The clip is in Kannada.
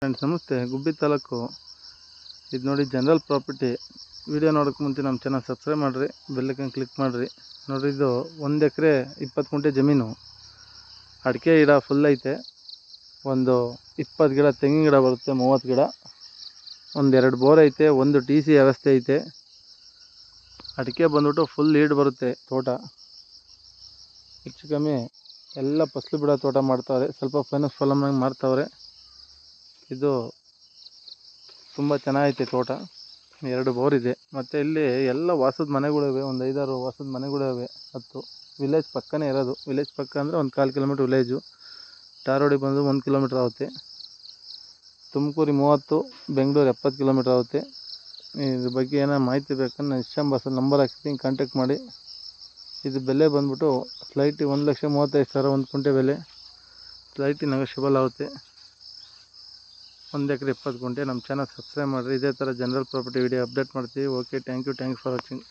ಫ್ರೆಂಡ್ಸ್ ನಮಸ್ತೆ. ಗುಬ್ಬಿ ತಾಲೂಕು. ಇದು ನೋಡಿ ಜನರಲ್ ಪ್ರಾಪರ್ಟಿ. ವಿಡಿಯೋ ನೋಡೋಕ್ಕೆ ಮುಂಚೆ ನಮ್ಮ ಚಾನಲ್ ಸಬ್ಸ್ಕ್ರೈಬ್ ಮಾಡಿರಿ, ಬೆಲ್ಲೈಕನ್ ಕ್ಲಿಕ್ ಮಾಡಿರಿ. ನೋಡಿರಿ, ಇದು 1 ಎಕರೆ 20 ಗುಂಟೆ ಜಮೀನು. ಅಡಿಕೆ ಗಿಡ ಫುಲ್ ಐತೆ. ಒಂದು 20 ಗಿಡ ತೆಂಗಿನ ಗಿಡ ಬರುತ್ತೆ, 30 ಗಿಡ. ಒಂದು 2 ಬೋರ್ ಐತೆ, ಒಂದು TC ವ್ಯವಸ್ಥೆ ಐತೆ. ಅಡಿಕೆ ಬಂದ್ಬಿಟ್ಟು ಫುಲ್ ಈಡ್ ಬರುತ್ತೆ ತೋಟ. ಹೆಚ್ಚು ಕಮ್ಮಿ ಎಲ್ಲ ಫಸಲು ಬಿಡೋ ತೋಟ ಮಾಡ್ತಾವ್ರೆ. ಸ್ವಲ್ಪ ಫೈನಾನ್ಸ್ ಫಾಲಮ್ನಾಗ ಮಾಡ್ತಾವ್ರೆ. ಇದು ತುಂಬ ಚೆನ್ನಾಗೈತೆ ತೋಟ. 2 ಬೋರ್ ಇದೆ. ಮತ್ತು ಇಲ್ಲಿ ಎಲ್ಲ ವಾಸದ ಮನೆಗಳಿವೆ. ಒಂದು 5-6 ವಾಸದ ಮನೆಗಳಿವೆ. 10 ವಿಲೇಜ್ ಪಕ್ಕನೇ ಇರೋದು. ವಿಲೇಜ್ ಪಕ್ಕ ಅಂದರೆ ಒಂದು 1/4 ಕಿಲೋಮೀಟ್ರ್ ವಿಲೇಜು. ಟಾರ್ ರೋಡಿಗೆ ಬಂದು 1 ಕಿಲೋಮೀಟ್ರ್ ಆಗುತ್ತೆ. ತುಮಕೂರು 30, ಬೆಂಗಳೂರು 70 ಕಿಲೋಮೀಟ್ರ್ ಆಗುತ್ತೆ. ಇದ್ರ ಬಗ್ಗೆ ಏನೋ ಮಾಹಿತಿ ಬೇಕಂದ್ರೆ ನಾನು ಇನ್ಸ್ಟಾಗ್ರಾಮ್ ನಂಬರ್ ಹಾಕ್ತೀನಿ, ಕಾಂಟ್ಯಾಕ್ಟ್ ಮಾಡಿ. ಇದು ಬೆಲೆ ಬಂದ್ಬಿಟ್ಟು ಸ್ಲೈಟಿ 1,35,000 1 ಕುಂಟೆ ಬೆಲೆ. ಸ್ಲೈಟಿ ನೆಗೋಷಿಯಬಲ್ ಆಗುತ್ತೆ. 1 ಎಕರೆ 20 ಗುಂಟೆ. ನಮ್ಮ ಚಾನಲ್ ಸಬ್ಸ್ಕ್ರೈಬ್ ಮಾಡಿರಿ. ಇದೇ ಥರ ಜನರಲ್ ಪ್ರಾಪರ್ಟಿ ವಿಡಿಯೋ ಅಪ್ಡೇಟ್ ಮಾಡ್ತೀವಿ. Okay, thank you for watching.